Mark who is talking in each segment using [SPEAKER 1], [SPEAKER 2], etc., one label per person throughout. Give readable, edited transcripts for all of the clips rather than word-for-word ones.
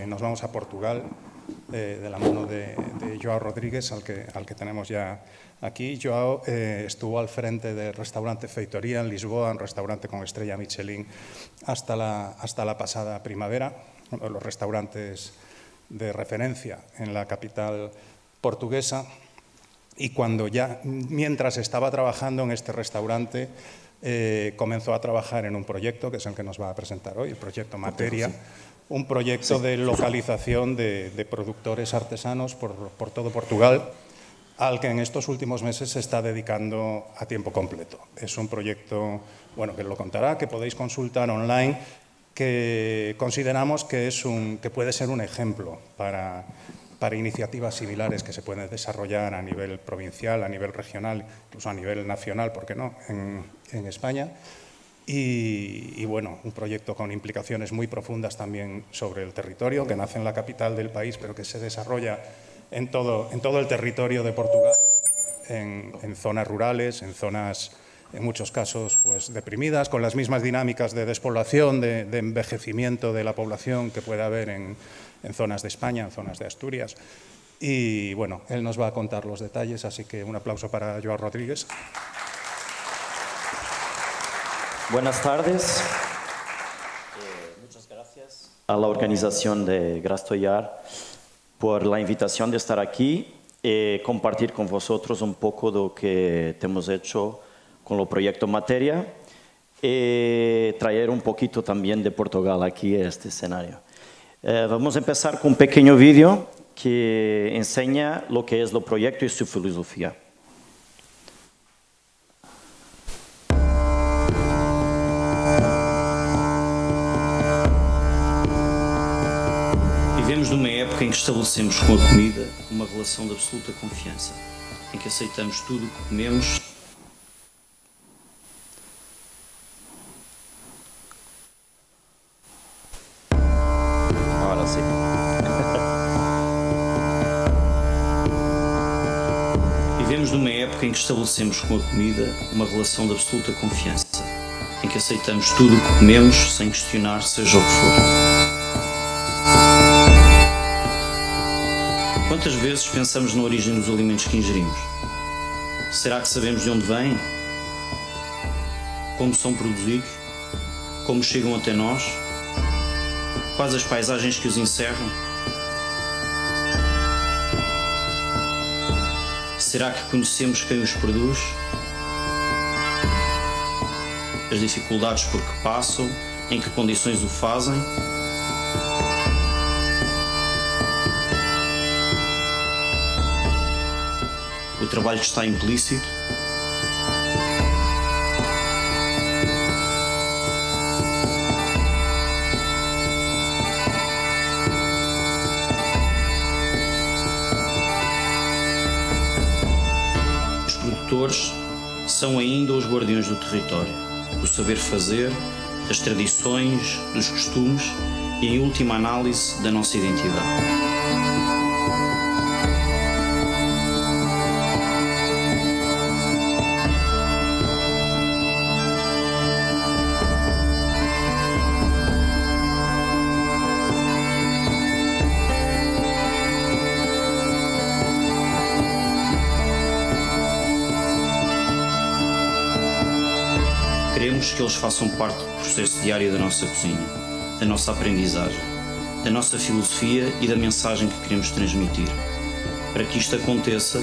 [SPEAKER 1] nos vamos a Portugal de la mano de Joao Rodríguez, al que tenemos ya aquí. Joao estuvo al frente del restaurante Feitoría en Lisboa, un restaurante con estrella Michelin, hasta la pasada primavera, uno de los restaurantes de referencia en la capital portuguesa. Y mientras estaba trabajando en este restaurante, comenzó a trabajar en un proyecto que es el que nos va a presentar hoy, el proyecto Materia, un proyecto de localización de productores artesanos por todo Portugal, al que en estos últimos meses se está dedicando a tiempo completo. Es un proyecto, bueno, que lo contará, que podéis consultar online, que consideramos que puede ser un ejemplo para iniciativas similares que se pueden desarrollar a nivel provincial, a nivel regional, incluso a nivel nacional, ¿por qué no?, en España. Y bueno, un proyecto con implicaciones muy profundas también sobre el territorio, que nace en la capital del país, pero que se desarrolla en todo el territorio de Portugal, en zonas rurales, en zonas, en muchos casos, pues deprimidas, con las mismas dinámicas de despoblación, de envejecimiento de la población que puede haber en zonas de España, en zonas de Asturias. Y bueno, él nos va a contar los detalles, así que un aplauso para Joao Rodríguez.
[SPEAKER 2] Buenas tardes. Muchas gracias a la organización de Grastoyar por la invitación de estar aquí y compartir con vosotros un poco de lo que hemos hecho con el proyecto Materia y traer un poquito también de Portugal aquí a este escenario. Vamos a empezar con un pequeño vídeo que enseña lo que es el proyecto y su filosofía. Vivemos numa época em que estabelecemos com a comida uma relação de absoluta confiança, em que aceitamos tudo o que comemos. Agora sim. Vivemos numa época em que estabelecemos com a comida uma relação de absoluta confiança, em que aceitamos tudo o que comemos sem questionar seja o que for. Quantas vezes pensamos na origem dos alimentos que ingerimos? Será que sabemos de onde vêm? Como são produzidos? Como chegam até nós? Quais as paisagens que os encerram? Será que conhecemos quem os produz? As dificuldades por que passam, em que condições o fazem? O trabalho que está implícito? Os produtores são ainda os guardiões do território, do saber fazer, das tradições, dos costumes e, em última análise, da nossa identidade. Queremos que eles façam parte do processo diário da nossa cozinha, da nossa aprendizagem, da nossa filosofia e da mensagem que queremos transmitir. Para que isto aconteça,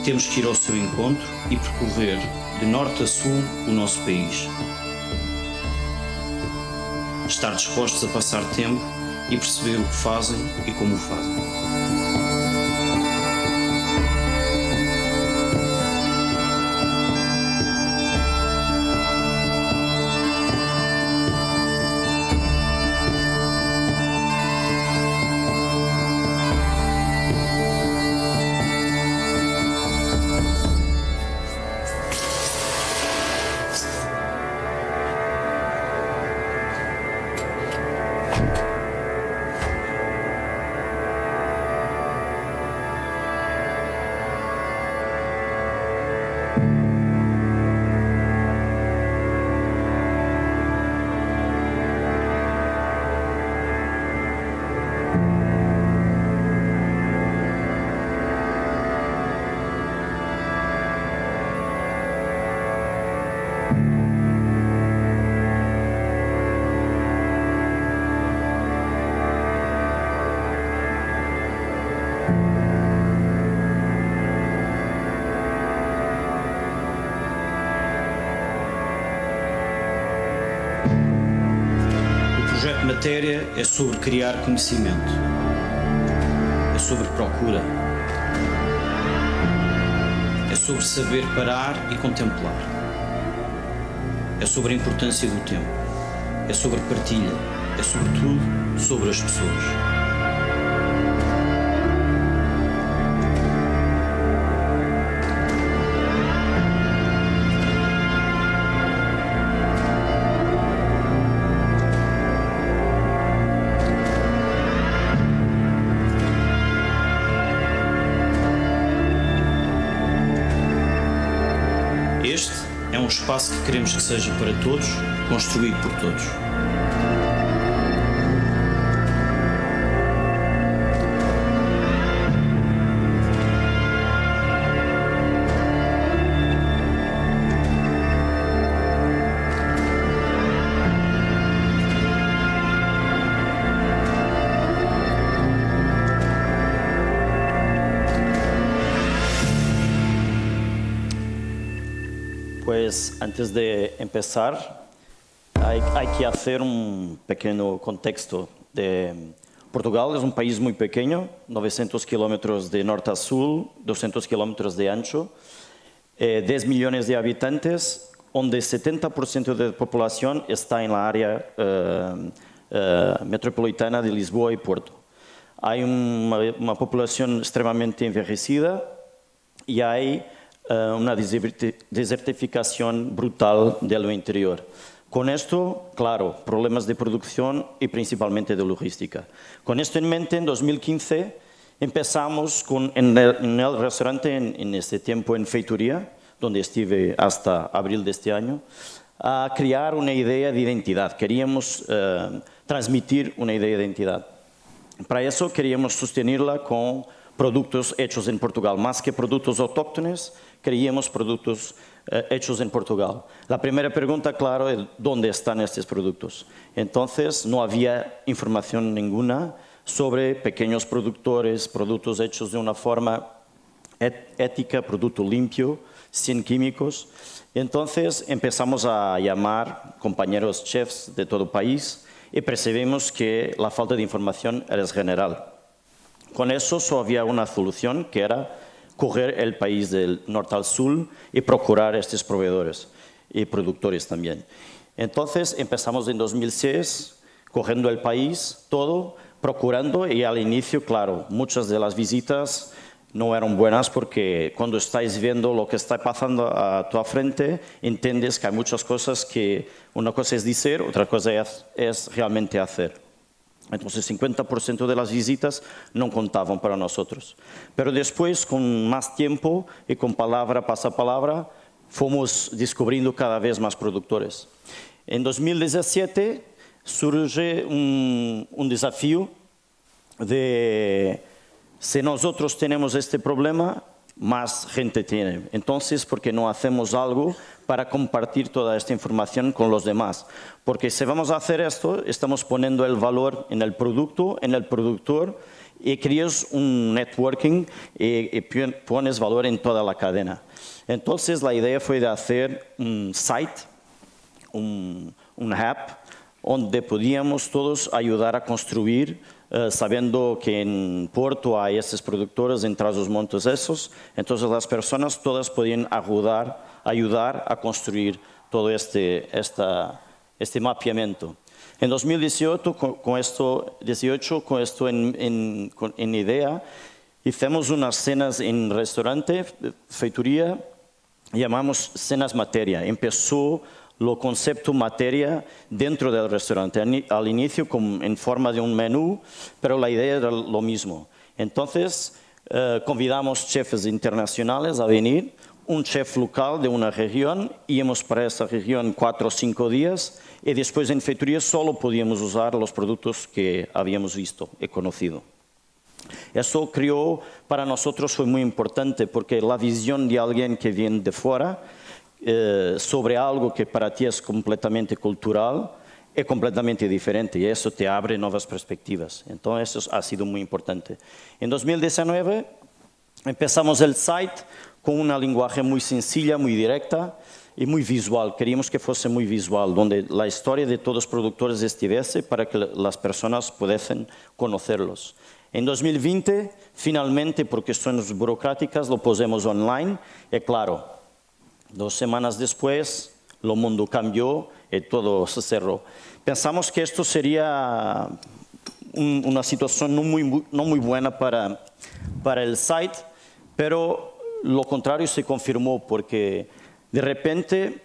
[SPEAKER 2] temos que ir ao seu encontro e percorrer de norte a sul o nosso país. Estar dispostos a passar tempo e perceber o que fazem e como o fazem. matéria é sobre criar conhecimento, é sobre procura, é sobre saber parar e contemplar, é sobre a importância do tempo, é sobre partilha, é sobretudo sobre as pessoas. Este é um espaço que queremos que seja para todos, construído por todos. Pues antes de empezar, hay que hacer un pequeño contexto. Portugal es un país muy pequeño, 900 kilómetros de norte a sur, 200 kilómetros de ancho, 10 millones de habitantes, donde 70% de la población está en la área metropolitana de Lisboa y Porto. Hay una población extremadamente envejecida y hay una desertificación brutal de lo interior. Con esto, claro, problemas de producción y principalmente de logística. Con esto en mente, en 2015 empezamos en el restaurante, en este tiempo en Feitoría, donde estuve hasta abril de este año, a crear una idea de identidad. Queríamos transmitir una idea de identidad. Para eso queríamos sostenerla con productos hechos en Portugal, más que productos autóctonos, queríamos productos hechos en Portugal. La primera pregunta, claro, es ¿dónde están estos productos? Entonces, no había información ninguna sobre pequeños productores, productos hechos de una forma ética, producto limpio, sin químicos. Entonces, empezamos a llamar compañeros chefs de todo el país y percibimos que la falta de información era general. Con eso solo había una solución, que era coger el país del norte al sur y procurar estos proveedores y productores también. Entonces empezamos en 2006, cogiendo el país todo, procurando, y al inicio, claro, muchas de las visitas no eran buenas porque cuando estáis viendo lo que está pasando a tu frente, entiendes que hay muchas cosas que una cosa es decir, otra cosa es realmente hacer. Entonces, 50% de las visitas no contaban para nosotros. Pero después, con más tiempo y con palabra, pasapalabra, fuimos descubriendo cada vez más productores. En 2017 surge un desafío de si nosotros tenemos este problema, más gente tiene. Entonces, ¿por qué no hacemos algo para compartir toda esta información con los demás? Porque si vamos a hacer esto, estamos poniendo el valor en el producto, en el productor, y creas un networking y pones valor en toda la cadena. Entonces, la idea fue de hacer un site, un app, donde podíamos todos ayudar a construir, sabiendo que en Porto hay estos productores en Trás-os-Montes esos, entonces las personas todas podían ayudar a construir todo este mapeamiento. En 2018, con esto en idea, hicimos unas cenas en restaurante, Feitoría, llamamos cenas materia. Empezó lo concepto materia dentro del restaurante, al inicio en forma de un menú, pero la idea era lo mismo. Entonces, convidamos chefs internacionales a venir, un chef local de una región, íbamos para esa región 4 o 5 días y después en Feitoría solo podíamos usar los productos que habíamos visto y conocido. Eso creó, para nosotros fue muy importante porque la visión de alguien que viene de fuera sobre algo que para ti es completamente cultural, es completamente diferente y eso te abre nuevas perspectivas. Entonces eso ha sido muy importante. En 2019 empezamos el site con una lenguaje muy sencilla, muy directa, y muy visual. Queríamos que fuese muy visual, donde la historia de todos los productores estuviese para que las personas pudiesen conocerlos. En 2020, finalmente, por cuestiones burocráticas, lo pusimos online. Y claro, 2 semanas después, el mundo cambió y todo se cerró. Pensamos que esto sería una situación no muy buena para el site, pero lo contrario se confirmó porque de repente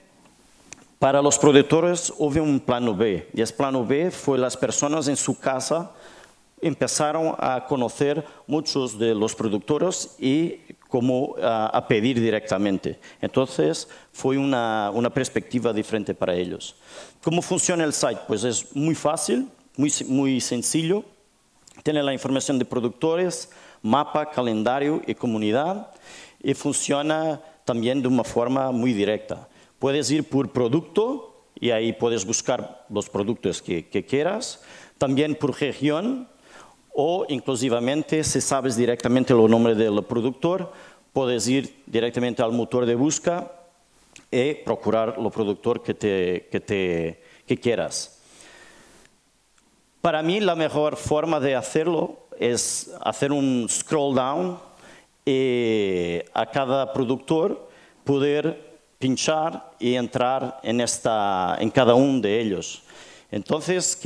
[SPEAKER 2] para los productores hubo un plano B. Y ese plano B fue las personas en su casa empezaron a conocer muchos de los productores y como a pedir directamente. Entonces, fue una perspectiva diferente para ellos. ¿Cómo funciona el site? Pues es muy fácil, muy sencillo. Tiene la información de productores, mapa, calendario y comunidad. Y funciona también de una forma muy directa. Puedes ir por producto y ahí puedes buscar los productos que quieras. También por región. O inclusivamente, si sabes directamente el nombre del productor, puedes ir directamente al motor de busca y procurar el productor que quieras. Para mí, la mejor forma de hacerlo es hacer un scroll down y a cada productor poder pinchar y entrar en cada uno de ellos. Entonces,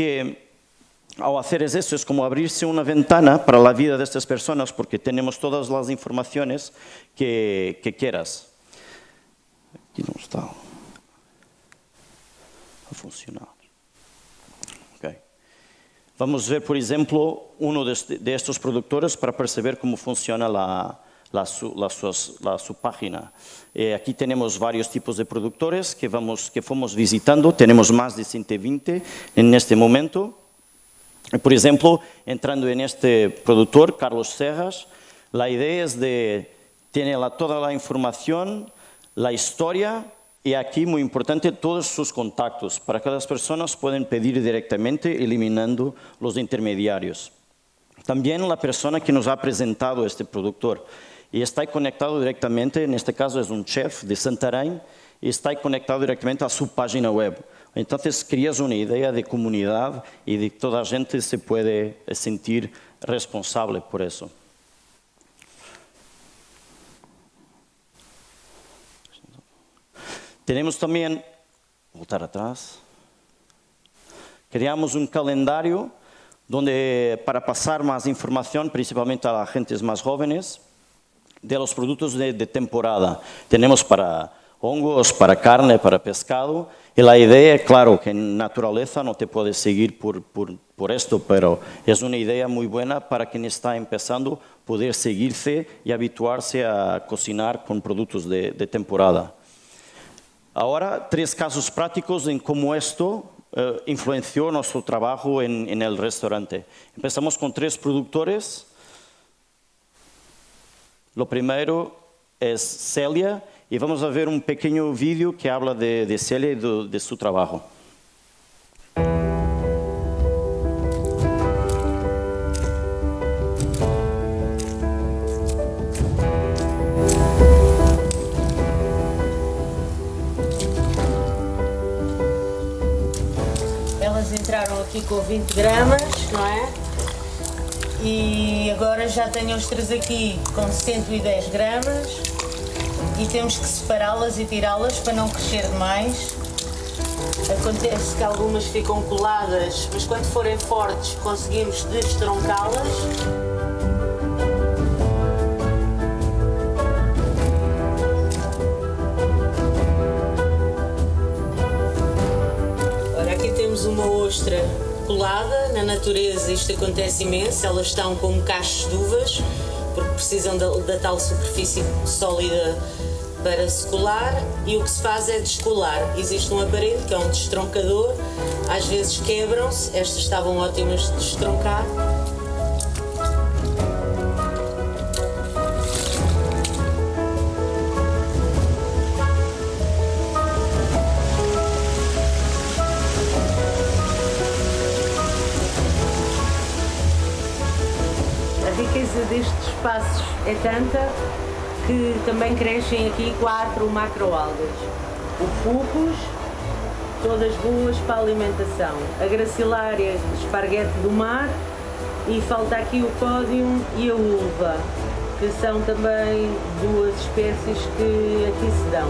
[SPEAKER 2] al hacer eso es como abrirse una ventana para la vida de estas personas porque tenemos todas las informaciones que quieras. Aquí no está a funcionar. Okay. Vamos a ver, por ejemplo, uno de estos productores para perceber cómo funciona su página. Aquí tenemos varios tipos de productores que fuimos visitando. Tenemos más de 120 en este momento. Por ejemplo, entrando en este productor, Carlos Serras, la idea es tiene toda la información, la historia y aquí, muy importante, todos sus contactos para que las personas puedan pedir directamente eliminando los intermediarios. También la persona que nos ha presentado este productor y está conectado directamente, en este caso es un chef de Santarém, y está conectado directamente a su página web. Entonces, creas una idea de comunidad y de toda la gente se puede sentir responsable por eso. Tenemos también, voltar atrás, creamos un calendario para pasar más información, principalmente a las gentes más jóvenes, de los productos de temporada. Tenemos para hongos, para carne, para pescado. Y la idea, claro, que en naturaleza no te puedes seguir por esto, pero es una idea muy buena para quien está empezando poder seguirse y habituarse a cocinar con productos de temporada. Ahora, 3 casos prácticos en cómo esto influenció nuestro trabajo en el restaurante. Empezamos con 3 productores. Lo primero es Celia. Y vamos a ver un pequeño vídeo que habla de Celia y de su trabajo.
[SPEAKER 3] Elas entraram aqui com 20 gramas, não é? E agora já tenho os 3 aqui com 110 gramas. E temos que separá-las e tirá-las para não crescer demais. Acontece que algumas ficam coladas, mas quando forem fortes conseguimos destroncá-las. Ora, aqui temos uma ostra colada. Na natureza isto acontece imenso, elas estão como cachos de uvas, porque precisam da tal superfície sólida para se colar, e o que se faz é descolar. Existe um aparelho que é um destroncador, às vezes quebram-se, estas estavam ótimas de destroncar. A riqueza destes espaços é tanta que também crescem aqui 4 macroalgas. o Fucus, todas boas para a alimentação. A Gracilaria, esparguete do mar, e falta aqui o Códium e a Ulva, que são também duas espécies que aqui se dão.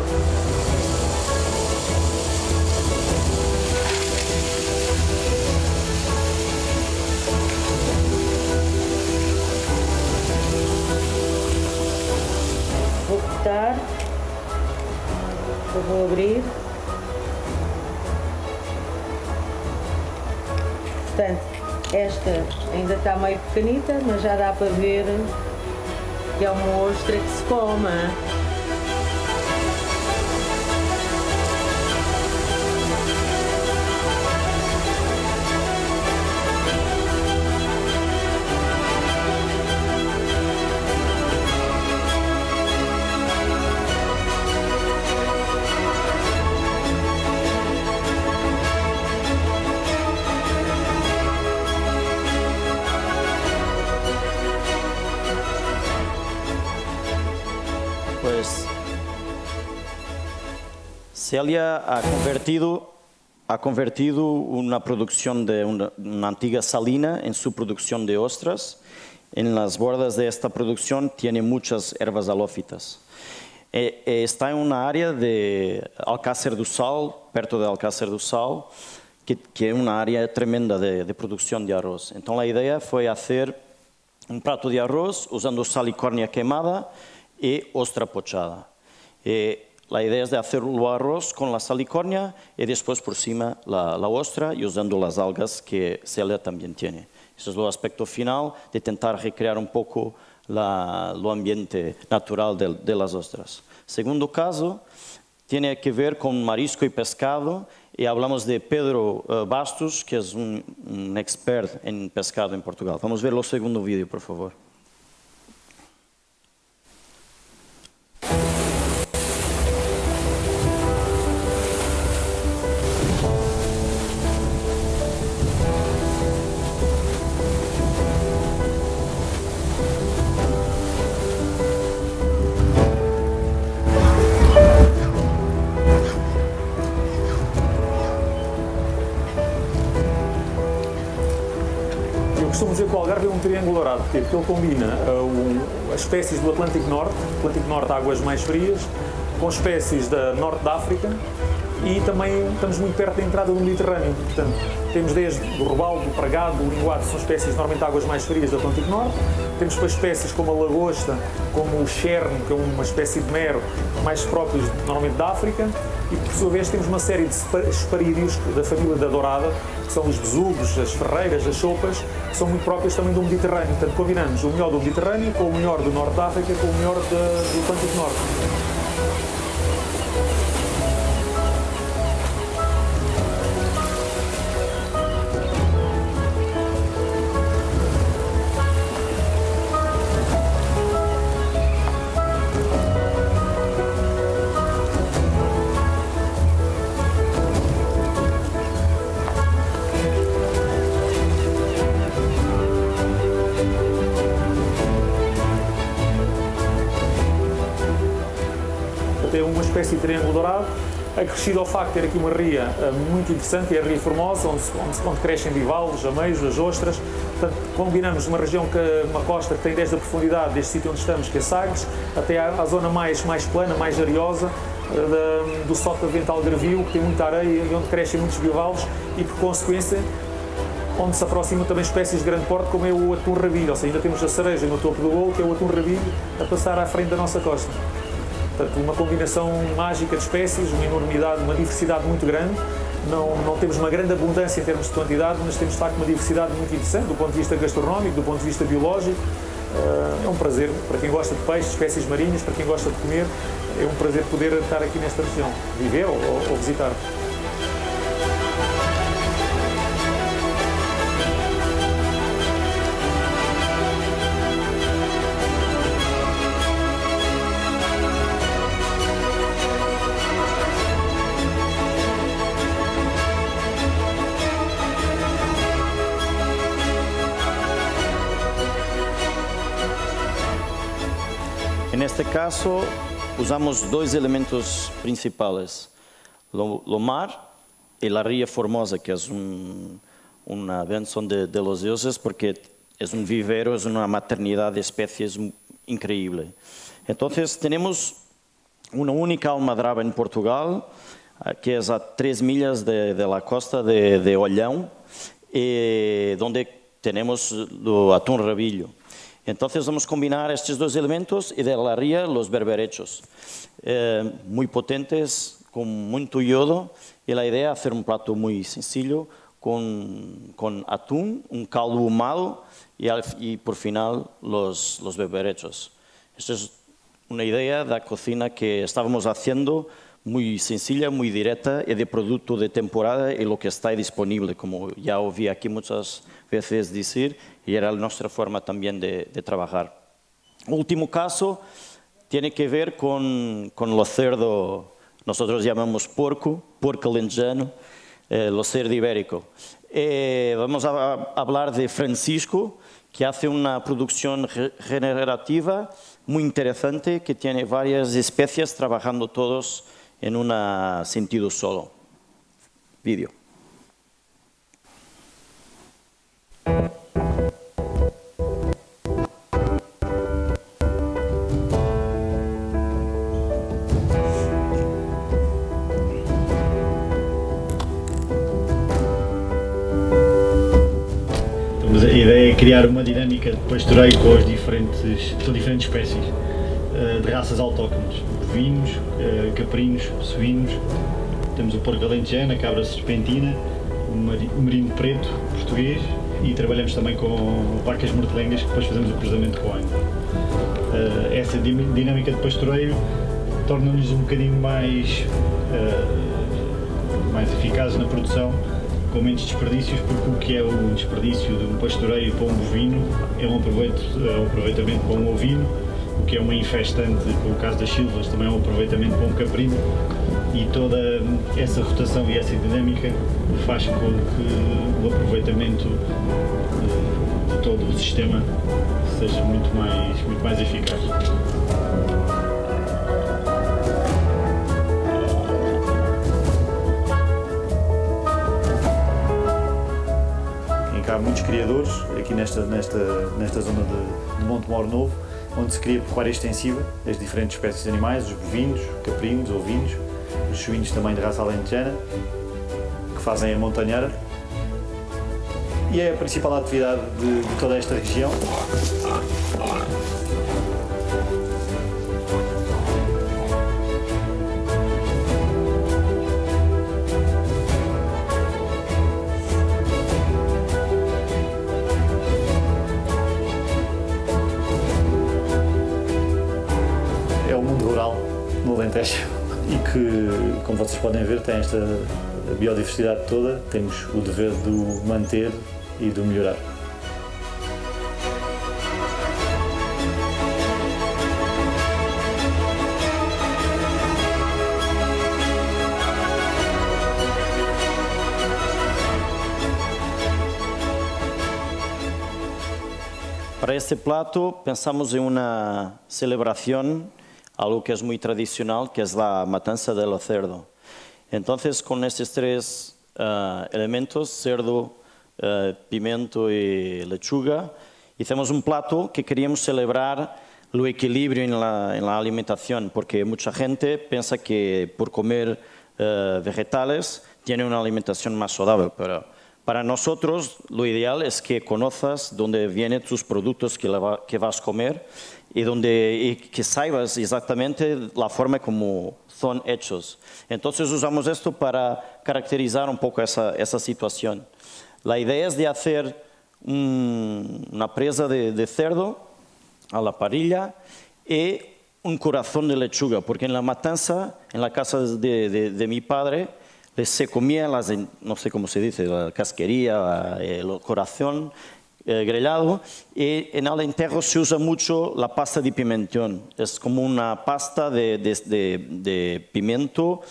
[SPEAKER 3] Vou cortar, eu vou abrir. Portanto, esta ainda está meio pequenita, mas já dá para ver que é uma ostra que se come.
[SPEAKER 2] Pues Celia ha convertido una producción de una antigua salina en su producción de ostras. En las bordas de esta producción tiene muchas ervas halófitas. Está en una área de Alcácer do Sal, perto de Alcácer do Sal, que es una área tremenda de producción de arroz. Entonces la idea fue hacer un plato de arroz usando salicórnia quemada y ostra pochada. La idea es de hacer el arroz con la salicórnia y después por encima la ostra y usando las algas que Celia también tiene. Ese es el aspecto final de intentar recrear un poco lo ambiente natural de las ostras. Segundo caso tiene que ver con marisco y pescado, y hablamos de Pedro Bastos, que es un expert en pescado en Portugal. Vamos a ver el segundo vídeo, por favor.
[SPEAKER 4] Costumo dizer que o Algarve é um triângulo dourado, porque ele combina as espécies do Atlântico Norte, águas mais frias, com espécies da Norte da África, e também estamos muito perto da entrada do Mediterrâneo. Portanto, temos desde o robalo, o pragado, o linguado, são espécies normalmente de águas mais frias do Atlântico Norte. Temos depois espécies como a lagosta, como o cherno, que é uma espécie de mero, mais próprios normalmente da África. E, por sua vez, temos uma série de esparídeos da família da dourada, que são os besugos, as ferreiras, as chopas, que são muito próprias também do Mediterrâneo. Portanto, combinamos o melhor do Mediterrâneo com o melhor do Norte da África com o melhor do Atlântico Norte. É uma espécie de triângulo dourado, acrescido ao facto de ter aqui uma ria muito interessante, é a Ria Formosa, onde crescem bivalves, ameios, as ostras. Portanto, combinamos uma região, uma costa que tem 10 de profundidade deste sítio onde estamos, que é Sagres, até à zona mais plana, mais ariosa, do Sota Vento Algarvio, que tem muita areia e onde crescem muitos bivalves e, por consequência, onde se aproximam também espécies de grande porte, como é o atum rabilho. Ou seja, ainda temos a cereja no topo do bolo, que é o atum rabilho, a passar à frente da nossa costa. Portanto, uma combinação mágica de espécies, uma enormidade, uma diversidade muito grande. Não temos uma grande abundância em termos de quantidade, mas temos de facto uma diversidade muito interessante do ponto de vista gastronómico, do ponto de vista biológico. É um prazer para quem gosta de peixe, espécies marinhas, para quem gosta de comer, é um prazer poder estar aqui nesta região, viver ou visitar.
[SPEAKER 2] En este caso, usamos dos elementos principales. Lomar y la ría Formosa, que es una bendición de los dioses porque es un vivero, es una maternidad de especies increíble. Entonces tenemos una única almadraba en Portugal, que es a 3 millas de la costa de Olhão, donde tenemos el atún rabillo. Entonces vamos a combinar estos dos elementos y de la ría los berberechos, muy potentes, con mucho yodo, y la idea es hacer un plato muy sencillo con atún, un caldo ahumado y por final los berberechos. Esto es una idea de la cocina que estábamos haciendo muy sencilla, muy directa y de producto de temporada y lo que está disponible, como ya oí aquí muchas veces decir, y era nuestra forma también de trabajar. Último caso tiene que ver con los cerdos, nosotros llamamos porco alentejano, los cerdo ibérico. Vamos a hablar de Francisco, que hace una producción regenerativa muy interesante, que tiene varias especies trabajando todos en un sentido solo. Vídeo.
[SPEAKER 5] A ideia é criar uma dinâmica de pastoreio com diferentes espécies de raças autóctones, bovinos, caprinos, suínos. Temos o porco alentejano, a cabra serpentina, o merino preto português e trabalhamos também com vacas mortelengas, que depois fazemos o cruzamento com o Angus. Essa dinâmica de pastoreio torna-nos um bocadinho mais eficazes na produção, com menos desperdícios, porque o que é um desperdício de um pastoreio para um bovino é um aproveitamento para um ovino, o que é uma infestante, como o caso das silvas, também é um aproveitamento para um caprino, e toda essa rotação e essa dinâmica faz com que o aproveitamento de todo o sistema seja muito mais eficaz.
[SPEAKER 6] Há muitos criadores aqui nesta zona de Montemor Novo, onde se cria pecuária extensiva das diferentes espécies de animais, os bovinos, caprinos, ovinos, os suínos também de raça alentejana, que fazem a montanheira. E é a principal atividade de toda esta região. É o mundo rural no Alentejo e que, como vocês podem ver, tem esta biodiversidade toda. Temos o dever de o manter e de o melhorar.
[SPEAKER 2] Para este plato pensamos en una celebración, algo que es muy tradicional, que es la matanza del cerdo. Entonces, con estos tres elementos, cerdo, pimiento y lechuga, hicimos un plato que queríamos celebrar el equilibrio en la alimentación, porque mucha gente piensa que por comer vegetales tiene una alimentación más saludable, pero para nosotros lo ideal es que conozcas dónde vienen tus productos que vas a comer y que saibas exactamente la forma como son hechos. Entonces usamos esto para caracterizar un poco esa situación. La idea es de hacer una presa de cerdo a la parrilla y un corazón de lechuga, porque en la matanza, en la casa de mi padre, se comía no sé cómo se dice, la casquería, el corazón grellado, y en Alentejo se usa mucho la pasta de pimentón. Es como una pasta de pimiento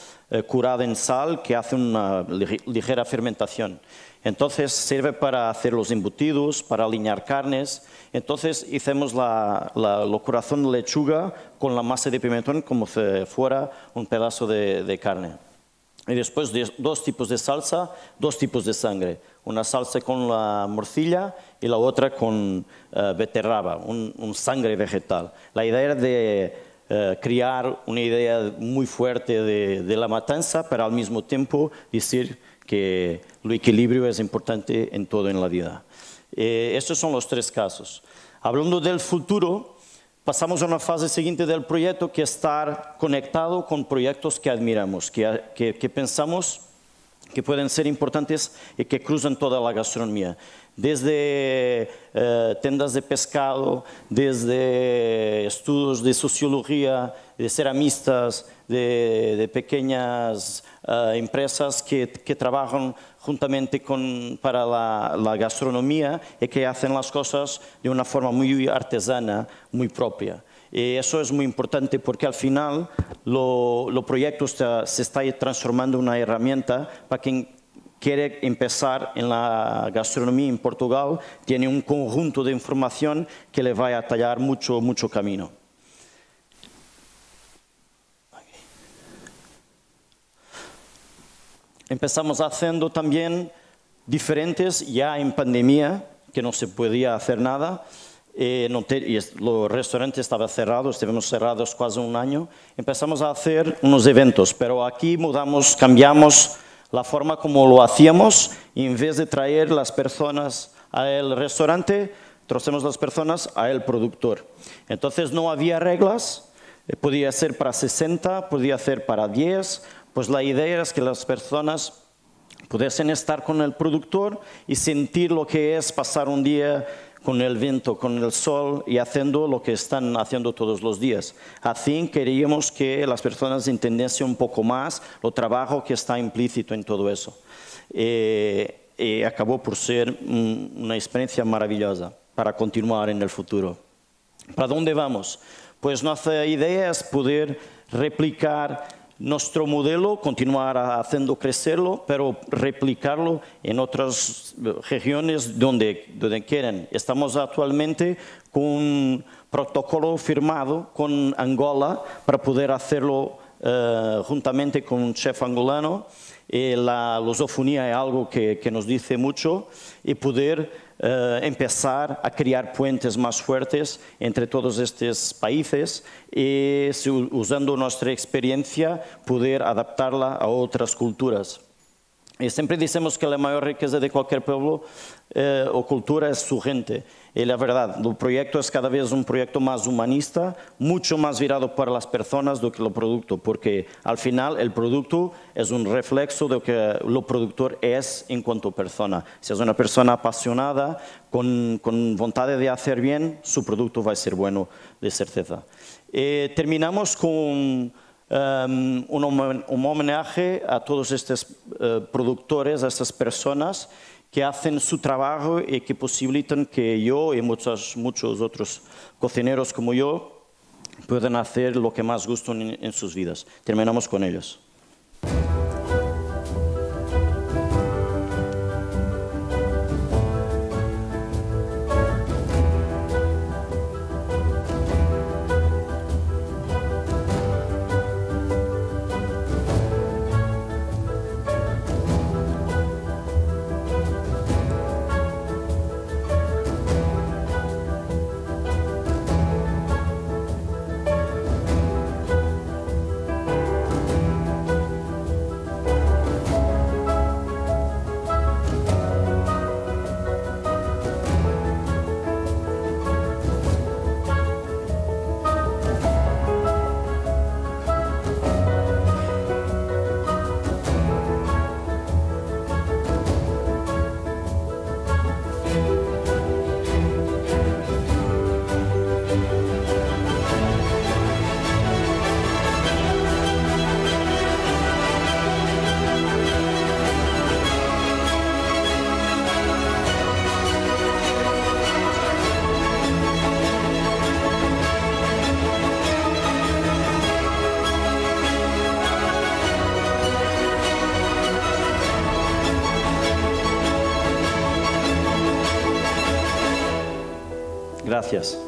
[SPEAKER 2] curada en sal que hace una ligera fermentación. Entonces sirve para hacer los embutidos, para aliñar carnes. Entonces hicimos el corazón de lechuga con la masa de pimentón como si fuera un pedazo de carne. Y después de 2 tipos de salsa, 2 tipos de sangre. Una salsa con la morcilla y la otra con beterraba, un sangre vegetal. La idea era de crear una idea muy fuerte de la matanza, pero al mismo tiempo decir que el equilibrio es importante en todo en la vida. Estos son los 3 casos. Hablando del futuro, pasamos a una fase siguiente del proyecto, que es estar conectado con proyectos que admiramos, que pensamos que pueden ser importantes y que cruzan toda la gastronomía. Desde tiendas de pescado, desde estudios de sociología, de ceramistas, de pequeñas empresas que trabajan juntamente para la gastronomía y que hacen las cosas de una forma muy artesana, muy propia. Y eso es muy importante porque al final los proyectos se está transformando en una herramienta para quien quiere empezar en la gastronomía en Portugal, tiene un conjunto de información que le va a tallar mucho camino. Empezamos haciendo también diferentes ya en pandemia, que no se podía hacer nada. Los restaurantes estaban cerrados, estuvimos cerrados casi un año. Empezamos a hacer unos eventos, pero aquí cambiamos la forma como lo hacíamos. Y en vez de traer las personas al restaurante, trajimos las personas al productor. Entonces no había reglas, podía ser para 60, podía ser para 10. Pues la idea es que las personas pudiesen estar con el productor y sentir lo que es pasar un día con el viento, con el sol y haciendo lo que están haciendo todos los días. Así queríamos que las personas entendiesen un poco más el trabajo que está implícito en todo eso. Y acabó por ser una experiencia maravillosa para continuar en el futuro. ¿Para dónde vamos? Pues nuestra idea es poder replicar nuestro modelo, continuar haciendo crecerlo, pero replicarlo en otras regiones donde quieran. Estamos actualmente con un protocolo firmado con Angola para poder hacerlo juntamente con un chef angolano. La lusofonía es algo que nos dice mucho y poder empezar a crear puentes más fuertes entre todos estos países y usando nuestra experiencia poder adaptarla a otras culturas. Y siempre decimos que la mayor riqueza de cualquier pueblo o cultura es su gente. Y la verdad, el proyecto es cada vez un proyecto más humanista, mucho más virado para las personas do que el producto, porque al final el producto es un reflejo de lo que el productor es en cuanto persona. Si es una persona apasionada, con voluntad de hacer bien, su producto va a ser bueno de certeza. Terminamos con un homenaje a todos estos productores, a estas personas que hacen su trabajo y que posibilitan que yo y muchos otros cocineros como yo puedan hacer lo que más gustan en sus vidas. Terminamos con ellos. Gracias.